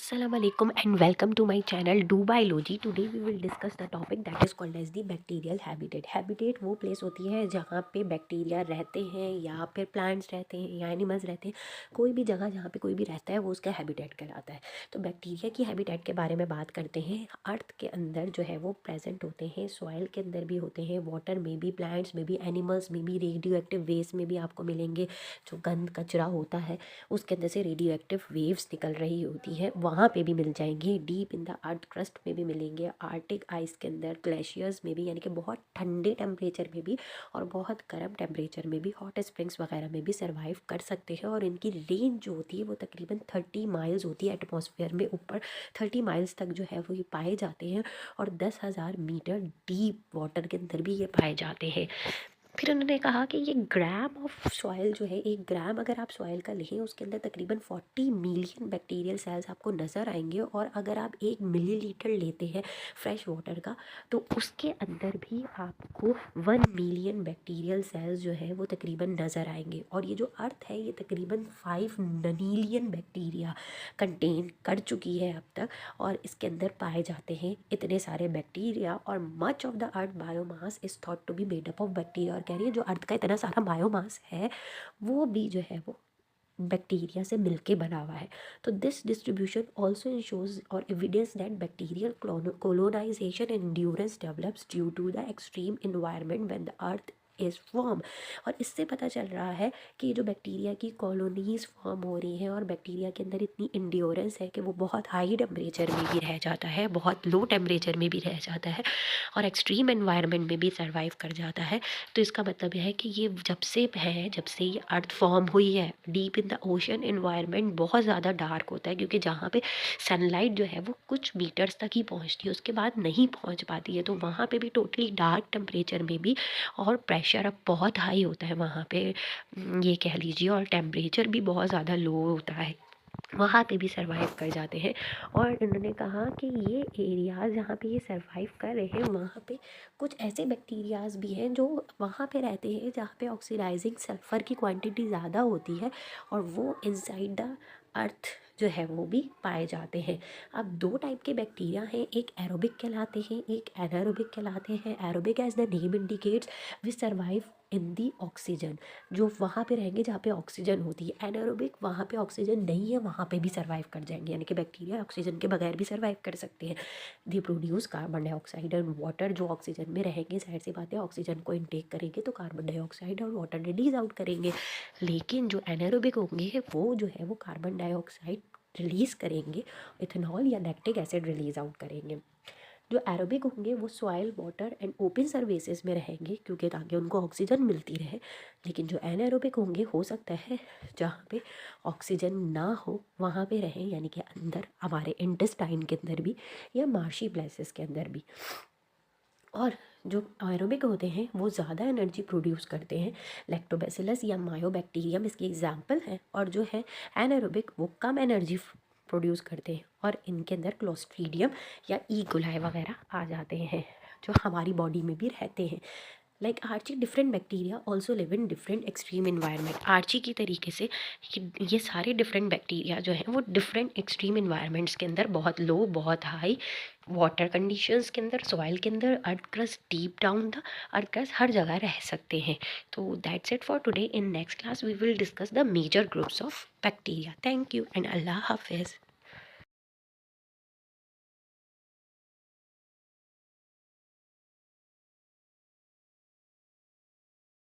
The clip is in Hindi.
Assalamualaikum and welcome to my channel Do Biology. Today we will discuss the topic that is called as the bacterial habitat. Habitat वो प्लेस होती है जहाँ पे बैक्टीरिया रहते हैं या फिर प्लांट्स रहते हैं या एनिमल्स रहते हैं। कोई भी जगह जहाँ पे कोई भी रहता है वो उसका हैबिटेट कहलाता है। तो बैक्टीरिया की हैबिटेट के बारे में बात करते हैं। अर्थ के अंदर जो है वो प्रेजेंट होते हैं, सॉइल के अंदर भी होते हैं, वाटर में भी, प्लांट्स में भी, एनिमल्स में भी, रेडियो एक्टिव वेस्ट में भी आपको मिलेंगे। जो गंद कचरा होता है उसके अंदर से रेडियो एक्टिव वेव्स निकल रही होती है, वहाँ पे भी मिल जाएंगे। Deep in the earth crust में भी मिलेंगे, आर्टिक आइस के अंदर, ग्लेशियर्स में भी, यानी कि बहुत ठंडे टेम्परेचर में भी और बहुत गर्म टेम्परेचर में भी, हॉट स्प्रिंग्स वगैरह में भी सर्वाइव कर सकते हैं। और इनकी रेंज जो होती है वो तकरीबन 30 माइल्स होती है एटमॉस्फेयर में ऊपर, 30 माइल्स तक जो है वो ये पाए जाते हैं। और 10,000 मीटर डीप वाटर के अंदर भी ये पाए जाते हैं। फिर उन्होंने कहा कि ये ग्राम ऑफ सॉइल जो है, एक ग्राम अगर आप सॉइल का लें उसके अंदर तकरीबन 40 मिलियन बैक्टीरियल सेल्स आपको नज़र आएंगे। और अगर आप 1 मिलीलीटर लेते हैं फ्रेश वाटर का तो उसके अंदर भी आपको 1 मिलियन बैक्टीरियल सेल्स जो है वो तकरीबन नज़र आएंगे। और ये जो अर्थ है ये तकरीबन 5 मिलियन बैक्टीरिया कंटेन कर चुकी है अब तक, और इसके अंदर पाए जाते हैं इतने सारे बैक्टीरिया। और much of the earth biomass is thought to be made up of bacteria. और कह रही है जो अर्थ का इतना सारा बायोमास है वो भी जो है वो बैक्टीरिया से मिलके बना हुआ है। तो दिस डिस्ट्रीब्यूशन ऑल्सो इंश्योर्स और evidence that bacterial colonization and endurance develops due to the extreme environment when the earth is form. और इससे पता चल रहा है कि जो बैक्टीरिया की कॉलोनीज़ फॉर्म हो रही हैं और बैक्टीरिया के अंदर इतनी इंड्योरेंस है कि वो बहुत हाई टेम्परेचर में भी रह जाता है, बहुत लो टेम्परेचर में भी रह जाता है और एक्सट्रीम एनवायरनमेंट में भी सर्वाइव कर जाता है। तो इसका मतलब है कि ये जब से ये अर्थ फॉर्म हुई है, deep in the ocean environment बहुत ज़्यादा डार्क होता है, क्योंकि जहाँ पे सनलाइट जो है वो कुछ मीटर्स तक ही पहुँचती है, उसके बाद नहीं पहुँच पाती है। तो वहाँ पे भी टोटली डार्क टेम्परेचर में भी और प्रेशर अब बहुत हाई होता है वहाँ पे, ये कह लीजिए, और टेम्परेचर भी बहुत ज़्यादा लो होता है, वहाँ पे भी सर्वाइव कर जाते हैं। और इन्होंने कहा कि ये एरियाज़ जहाँ पे ये सर्वाइव कर रहे हैं वहाँ पे कुछ ऐसे बैक्टीरियाज़ भी हैं जो वहाँ पे रहते हैं जहाँ पे ऑक्सीडाइजिंग सल्फ़र की क्वांटिटी ज़्यादा होती है और वो इनसाइड द अर्थ जो है वो भी पाए जाते हैं। अब 2 टाइप के बैक्टीरिया हैं, एक एरोबिक कहलाते हैं, एक एनारोबिक कहलाते हैं। Aerobic as the name indicates we survive in the oxygen, जो वहाँ पे रहेंगे जहाँ पे ऑक्सीजन होती है। एनारोबिक वहाँ पे ऑक्सीजन नहीं है वहाँ पे भी सर्वाइव कर जाएंगे, यानी कि बैक्टीरिया ऑक्सीजन के बगैर भी सर्वाइव कर सकते हैं। They produce carbon dioxide and water, जो ऑक्सीजन में रहेंगे जाहिर सी बात है ऑक्सीजन को इनटेक करेंगे तो कार्बन डाइऑक्साइड और वाटर रिलीज आउट करेंगे। लेकिन जो एनारोबिक होंगे वो जो है वो कार्बन डाइऑक्साइड रिलीज़ करेंगे, इथेनॉल या लैक्टिक एसिड रिलीज़ आउट करेंगे। जो एरोबिक होंगे वो soil, water and open surfaces में रहेंगे क्योंकि ताकि उनको ऑक्सीजन मिलती रहे। लेकिन जो एनारोबिक होंगे हो सकता है जहाँ पे ऑक्सीजन ना हो वहाँ पे रहें, यानी कि अंदर हमारे इंटेस्टाइन के अंदर भी या मार्शी प्लेसेस के अंदर भी। और जो एरोबिक होते हैं वो ज़्यादा एनर्जी प्रोड्यूस करते हैं, लैक्टोबैसिलस या मायोबैक्टीरियम इसकी एग्जांपल है। और जो है एनारोबिक वो कम एनर्जी प्रोड्यूस करते हैं और इनके अंदर क्लोस्ट्रीडियम या ईकोलाई वगैरह आ जाते हैं जो हमारी बॉडी में भी रहते हैं। Like archaea different bacteria also live in different extreme environment. Archaea की तरीके से ये सारे डिफरेंट बैक्टीरिया जो हैं वो डिफरेंट एक्सट्रीम इन्वायरमेंट्स के अंदर, बहुत लो, बहुत हाई वाटर कंडीशंस के अंदर, सॉइल के अंदर, earth crust, deep down the earth crust, हर जगह रह सकते हैं। तो that's it for today. In next class we will discuss the major groups of bacteria. Thank you and अल्लाह हाफिज़।